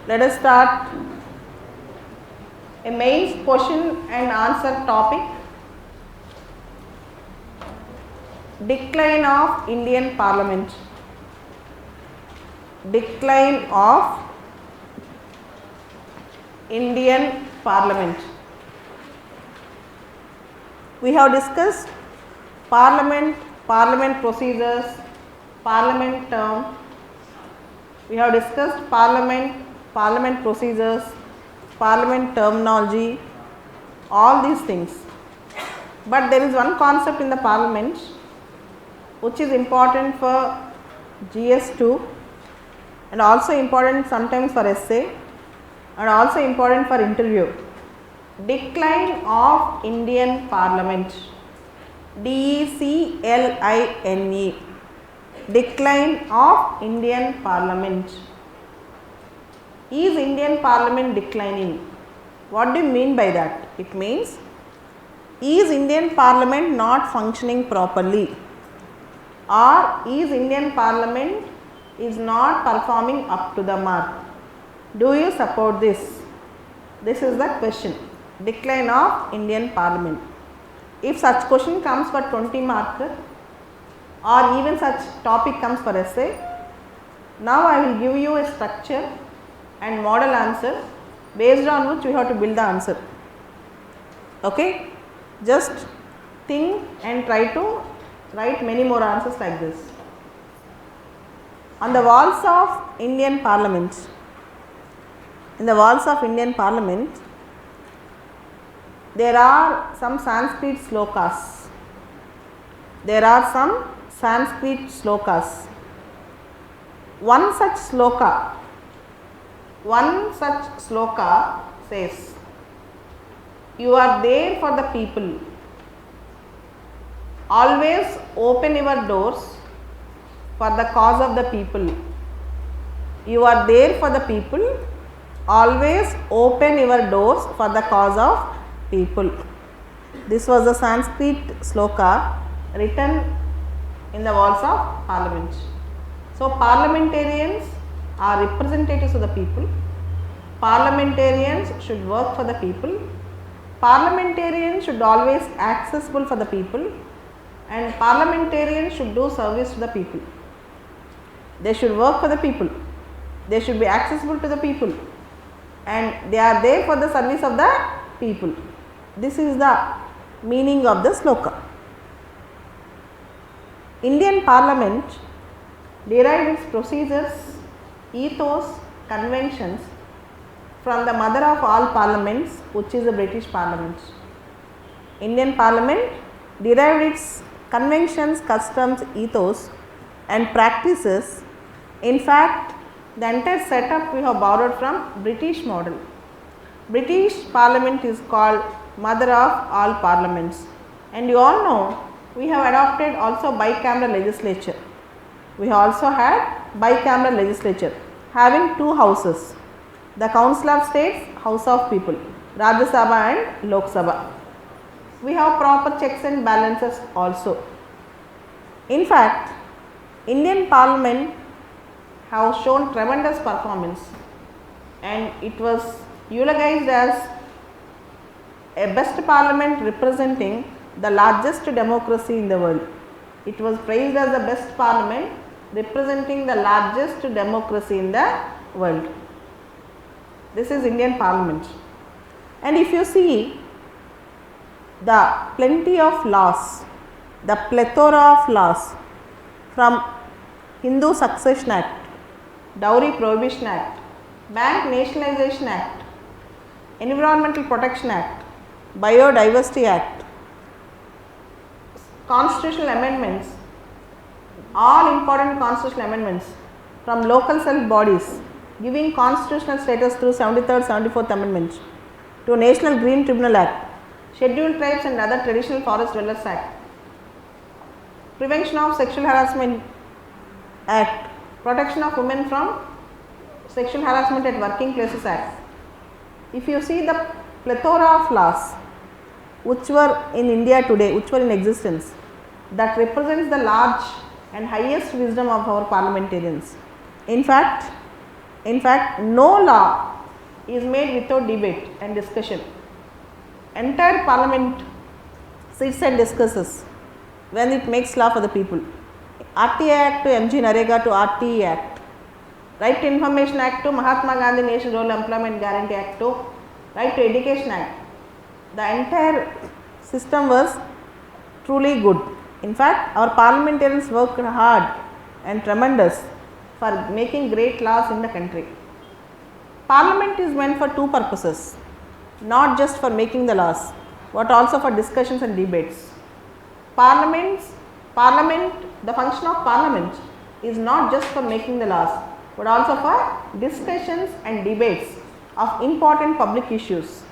Let us start a main question and answer topic. Decline of Indian Parliament. Decline of Indian Parliament. We have discussed Parliament procedures, Parliament term. We have discussed Parliament procedures, Parliament terminology, all these things. But there is one concept in the Parliament which is important for GS2 and also important sometimes for essay and also important for interview. Decline of Indian Parliament. DECLINE. Decline of Indian Parliament. Is Indian Parliament declining? What do you mean by that? It means, is Indian Parliament not functioning properly, or is Indian Parliament is not performing up to the mark? Do you support this? This is the question. Decline of Indian Parliament. If such question comes for 20 mark or even such topic comes for essay, now I will give you a structure and model answer based on which you have to build the answer. Okay? Just think and try to write many more answers like this. On the walls of Indian Parliament, in the walls of Indian Parliament, there are some Sanskrit slokas. There are some Sanskrit slokas. One such sloka says, "You are there for the people. Always open your doors for the cause of the people." You are there for the people. Always open your doors for the cause of people. This was a Sanskrit sloka written in the walls of Parliament. So, parliamentarians are representatives of the people. Parliamentarians should work for the people. Parliamentarians should always accessible for the people, and parliamentarians should do service to the people. They should work for the people. They should be accessible to the people, and they are there for the service of the people. This is the meaning of the sloka. Indian Parliament derived its procedures, ethos, conventions from the mother of all parliaments, which is the British Parliament. Indian Parliament derived its conventions, customs, ethos and practices. In fact, the entire setup we have borrowed from British model. British Parliament is called mother of all parliaments, and you all know we have adopted also bicameral legislature. We also had bicameral legislature having two houses, the Council of States, House of People, Rajya Sabha and Lok Sabha. We have proper checks and balances also. In fact, Indian Parliament have shown tremendous performance, and it was eulogized as a best parliament representing the largest democracy in the world. It was praised as the best parliament representing the largest democracy in the world. This is Indian Parliament. And if you see the plenty of laws, the plethora of laws, from Hindu Succession Act, Dowry Prohibition Act, Bank Nationalization Act, Environmental Protection Act, Biodiversity Act, constitutional amendments, all important constitutional amendments from local self bodies giving constitutional status through 73rd, 74th Amendment, to National Green Tribunal Act, Scheduled Tribes and Other Traditional Forest Dwellers Act, Prevention of Sexual Harassment Act, Protection of Women from Sexual Harassment at Working Places Act. If you see the plethora of laws which were in India today, which were in existence, that represents the large and highest wisdom of our parliamentarians. In fact, In fact, no law is made without debate and discussion. Entire parliament sits and discusses when it makes law for the people. RTA Act to MG Narega to RTE Act, Right to Information Act to Mahatma Gandhi National Rural Employment Guarantee Act to Right to Education Act. The entire system was truly good. In fact, our parliamentarians worked hard and tremendous for making great laws in the country. Parliament is meant for two purposes, not just for making the laws, but also for discussions and debates. The function of parliament is not just for making the laws, but also for discussions and debates of important public issues.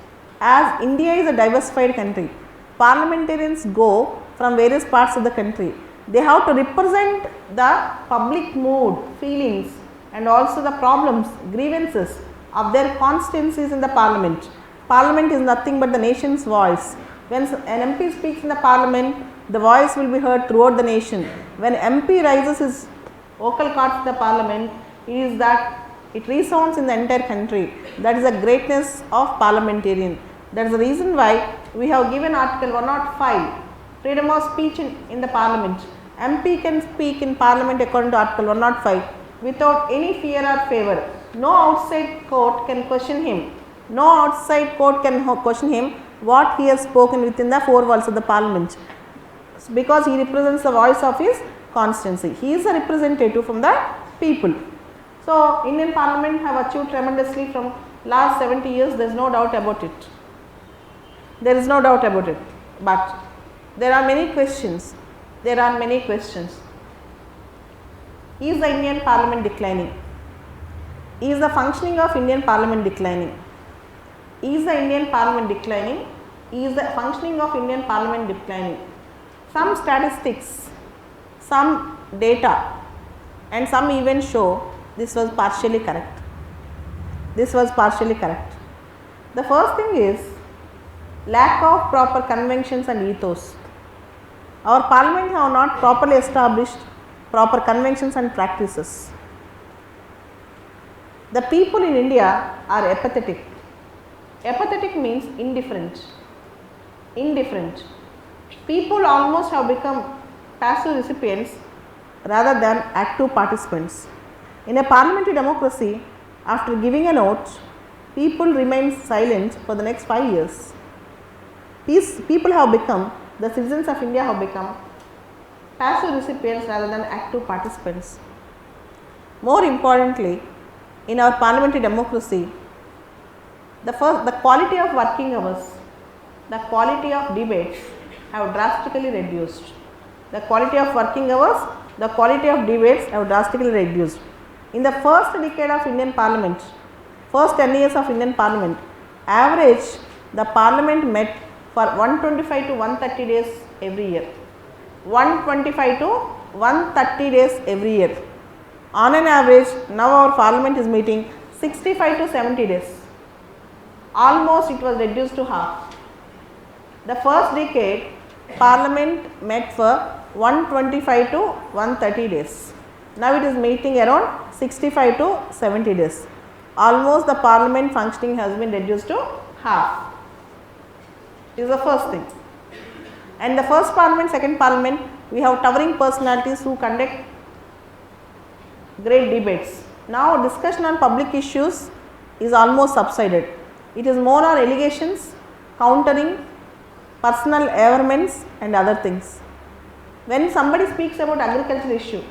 As India is a diversified country, parliamentarians go from various parts of the country. They have to represent the public mood, feelings, and also the problems, grievances of their constituencies in the parliament. Parliament is nothing but the nation's voice. When an MP speaks in the parliament, the voice will be heard throughout the nation. When MP raises his vocal cords in the parliament, it resounds in the entire country. That is the greatness of parliamentarian. That is the reason why we have given Article 105, freedom of speech in the parliament. MP can speak in parliament according to Article 105 without any fear or favor. No outside court can question him. No outside court can question him what he has spoken within the four walls of the parliament, because he represents the voice of his constituency. He is a representative from the people. So, Indian parliament have achieved tremendously from last 70 years, there is no doubt about it. There is no doubt about it, but there are many questions. Is the Indian parliament declining? Is the functioning of Indian parliament declining? Is the Indian parliament declining? Is the functioning of Indian parliament declining? Some statistics, some data, and some even show this was partially correct. The first thing is lack of proper conventions and ethos. Our parliament have not properly established proper conventions and practices. The people in India are apathetic. Apathetic means indifferent. People almost have become passive recipients rather than active participants. In a parliamentary democracy, after giving a note, people remain silent for the next 5 years. People have become, the citizens of India have become passive recipients rather than active participants. More importantly, in our parliamentary democracy, the quality of working hours, the quality of debates have drastically reduced. The quality of working hours, the quality of debates have drastically reduced. In the first decade of Indian parliament, first 10 years of Indian parliament, average the parliament met for 125 to 130 days every year. 125 to 130 days every year. On an average, now our parliament is meeting 65 to 70 days. Almost it was reduced to half. The first decade, parliament met for 125 to 130 days. Now it is meeting around 65 to 70 days. Almost the parliament functioning has been reduced to half. This is the first thing. And the first parliament, second parliament, we have towering personalities who conduct great debates. Now discussion on public issues is almost subsided. It is more on allegations, countering, personal averments and other things. When somebody speaks about agricultural issue,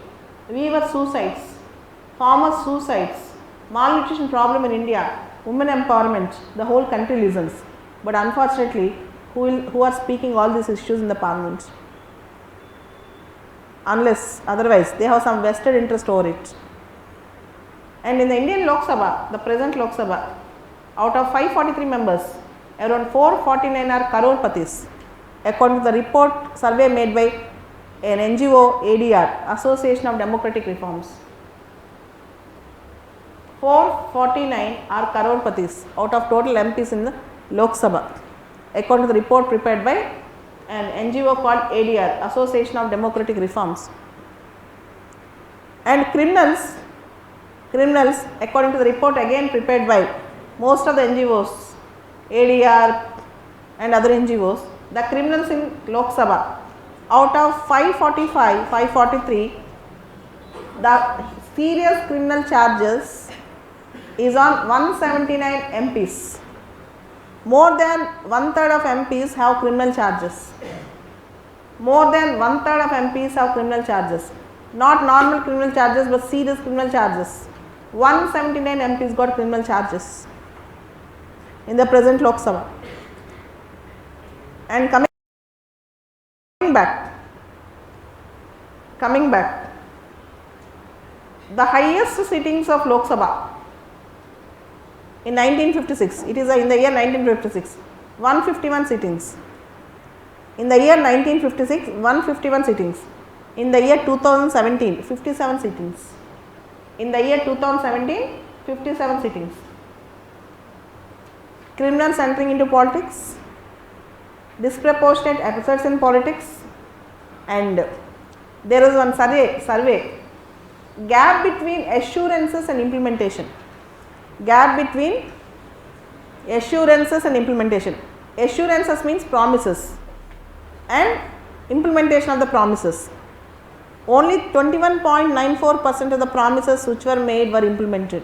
weaver suicides, farmer suicides, malnutrition problem in India, women empowerment, the whole country listens. But unfortunately, who are speaking all these issues in the parliament? Unless otherwise they have some vested interest over it. And in the Indian Lok Sabha, the present Lok Sabha, out of 543 members, around 449 are crorepathi's, according to the report survey made by an NGO ADR, Association of Democratic Reforms. 449 are crorepathi's out of total MPs in the Lok Sabha, according to the report prepared by an NGO called ADR, Association of Democratic Reforms. And criminals criminals, according to the report again prepared by most of the NGOs, ADR and other NGOs, the criminals in Lok Sabha, out of 545, 543, the serious criminal charges is on 179 MPs. More than one third of MPs have criminal charges. More than one third of MPs have criminal charges. Not normal criminal charges but serious criminal charges. 179 MPs got criminal charges in the present Lok Sabha. And coming back, the highest sittings of Lok Sabha in 1956, it is in the year 1956, 151 sittings. In the year 1956, 151 sittings. In the year 2017, 57 sittings. In the year 2017, 57 sittings. Criminals entering into politics, disproportionate episodes in politics, and there is one survey, gap between assurances and implementation. Gap between assurances and implementation. Assurances means promises and implementation of the promises. Only 21.94% of the promises which were made were implemented.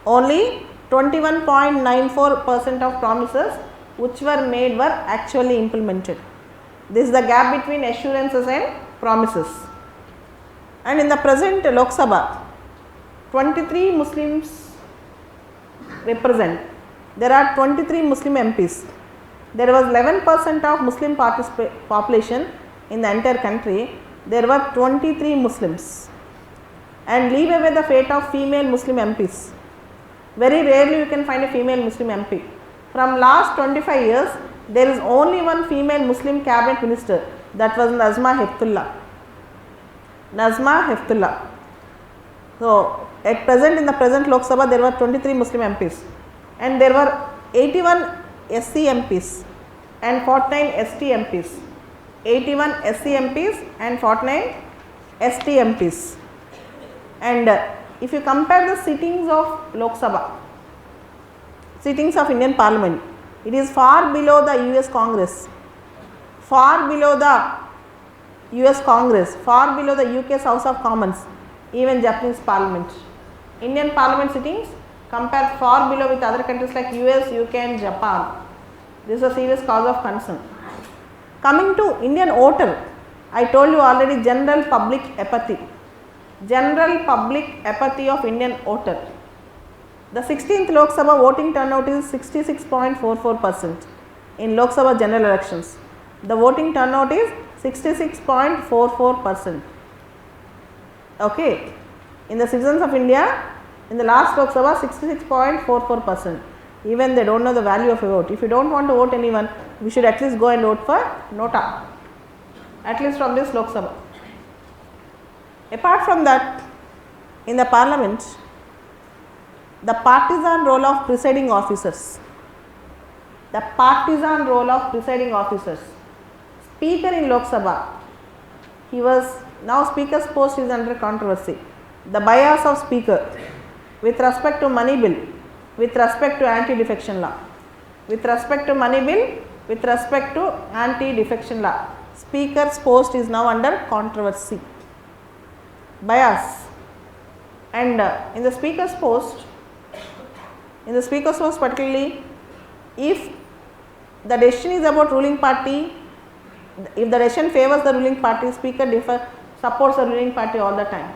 Only 21.94% of promises which were made were actually implemented. This is the gap between assurances and promises. And in the present Lok Sabha, 23 Muslims represent. There are 23 Muslim MPs. There was 11% of Muslim population in the entire country. There were 23 Muslims. And leave away the fate of female Muslim MPs. Very rarely you can find a female Muslim MP. From last 25 years, there is only one female Muslim cabinet minister, that was Nazma Heptullah. So, at present in the present Lok Sabha, there were 23 Muslim MPs and there were 81 SC MPs and 49 ST MPs. 81 SC MPs and 49 ST MPs. And if you compare the sittings of Lok Sabha, sittings of Indian Parliament, it is far below the US Congress, far below the US Congress, far below the UK's House of Commons, even Japanese Parliament. Indian Parliament sittings compared far below with other countries like US, UK and Japan. This is a serious cause of concern. Coming to Indian voter, I told you already general public apathy. General public apathy of Indian voter. The 16th Lok Sabha voting turnout is 66.44% in Lok Sabha general elections. The voting turnout is 66.44%. Okay. In the citizens of India, in the last Lok Sabha, 66.44%. Even they don't know the value of a vote. If you don't want to vote anyone, we should at least go and vote for Nota, at least from this Lok Sabha. Apart from that, in the Parliament, the partisan role of presiding officers. The partisan role of presiding officers. Speaker in Lok Sabha, he was, now Speaker's post is under controversy. The bias of Speaker with respect to money bill, with respect to anti-defection law. With respect to money bill, with respect to anti-defection law. Speaker's post is now under controversy. Bias. And in the Speaker's post particularly, if the decision is about ruling party, if the decision favors the ruling party, Speaker supports the ruling party all the time.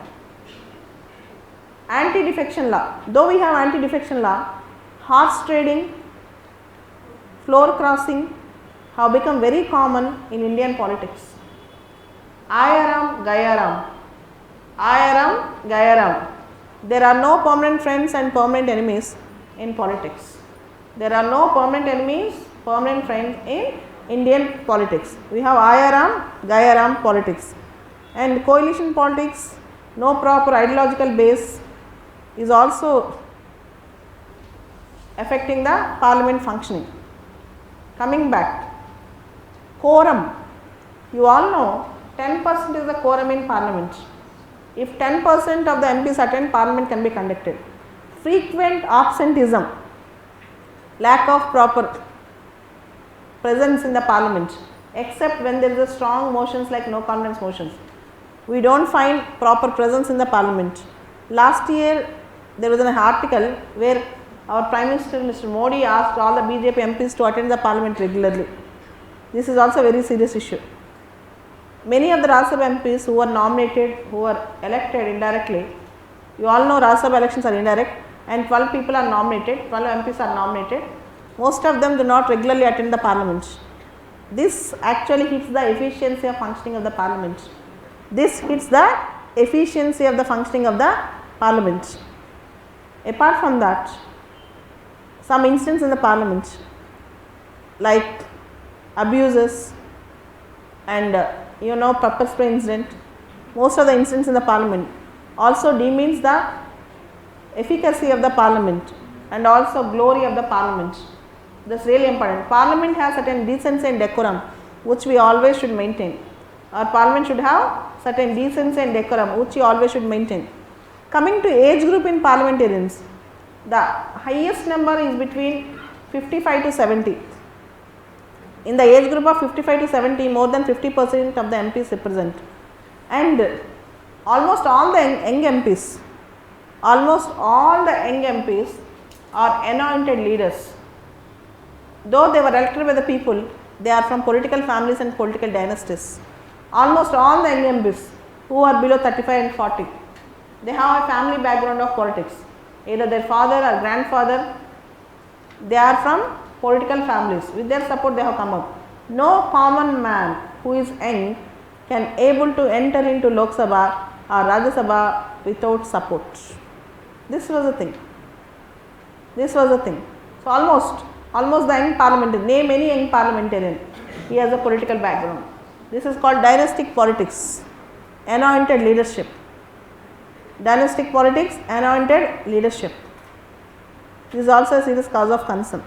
Anti-defection law. Though we have anti-defection law, horse trading, floor crossing have become very common in Indian politics. Ayaram, Gayaram. Ayaram, Gayaram. There are no permanent friends and permanent enemies in politics. There are no permanent enemies, permanent friends in Indian politics. We have Ayaram, Gayaram politics. And coalition politics, no proper ideological base, is also affecting the parliament functioning. Coming back, quorum. You all know 10% is the quorum in parliament. If 10% of the MPs attend, parliament can be conducted. Frequent absenteeism, lack of proper presence in the parliament, except when there is a strong motions like no confidence motions. We don't find proper presence in the parliament. Last year there was an article where our Prime Minister Mr. Modi asked all the BJP MPs to attend the parliament regularly. This is also a very serious issue. Many of the Rajya Sabha MPs who were nominated, who were elected indirectly, you all know Rajya Sabha elections are indirect, and 12 people are nominated, 12 MPs are nominated. Most of them do not regularly attend the parliament. This actually hits the efficiency of functioning of the parliament. This hits the efficiency of the functioning of the parliament. Apart from that, some incidents in the parliament like abuses and pepper spray incident, most of the incidents in the parliament also demeans the efficacy of the parliament and also glory of the parliament. That's really important. Parliament has certain decency and decorum which we always should maintain. Our parliament should have certain decency and decorum which we always should maintain. Coming to age group in parliamentarians, the highest number is between 55 to 70. In the age group of 55 to 70, more than 50% of the MPs represent, and almost all the young MPs are anointed leaders. Though they were elected by the people, they are from political families and political dynasties. Almost all the young MPs who are below 35 and 40, they have a family background of politics. Either their father or grandfather, they are from political families. With their support they have come up. No common man who is young can able to enter into Lok Sabha or Rajya Sabha without support. This was the thing. So almost the young parliamentarian, name any young parliamentarian, he has a political background. This is called dynastic politics, anointed leadership. Dynastic politics, anointed leadership. This is also a serious cause of concern.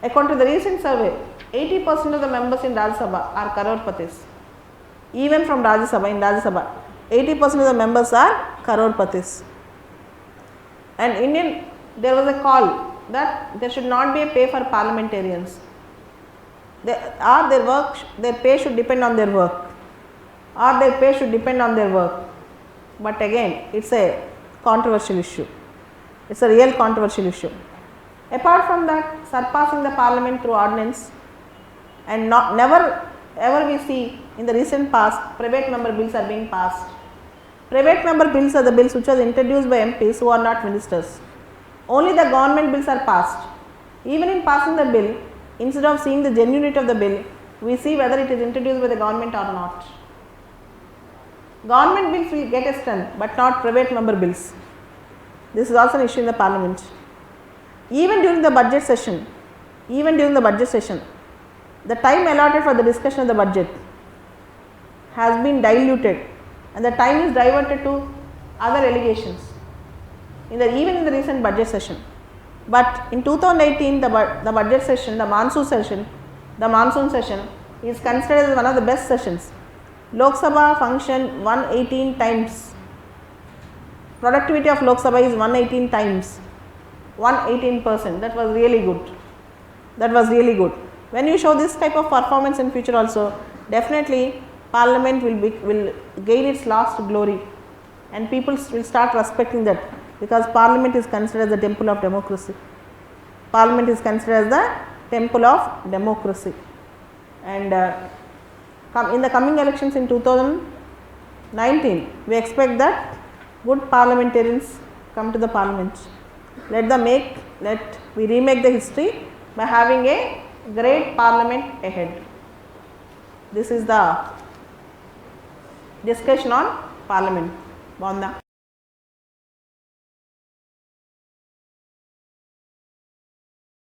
According to the recent survey, 80% of the members in Rajya Sabha are crorepattis. Even from Rajya Sabha, in Rajya Sabha, 80% of the members are crorepattis. And there was a call that there should not be a pay for parliamentarians. Their pay should depend on their work. But again, it's a controversial issue. It's a real controversial issue. Apart from that, surpassing the parliament through ordinance, and never ever we see in the recent past private member bills are being passed. Private member bills are the bills which was introduced by MPs who are not ministers. Only the government bills are passed. Even in passing the bill, instead of seeing the genuinity of the bill, we see whether it is introduced by the government or not. Government bills will get a strength, but not private member bills. This is also an issue in the parliament. Even during the budget session, the time allotted for the discussion of the budget has been diluted and the time is diverted to other allegations, even in the recent budget session. But in 2018, the budget session, the monsoon session is considered as one of the best sessions. Lok Sabha functioned 118 times. Productivity of Lok Sabha is 118 times. 118%. That was really good. When you show this type of performance in future also, definitely parliament will gain its lost glory and people will start respecting that, because parliament is considered as the temple of democracy. And in the coming elections in 2019, we expect that good parliamentarians come to the parliament. Let we remake the history by having a great parliament ahead. This is the discussion on parliament. Bonda.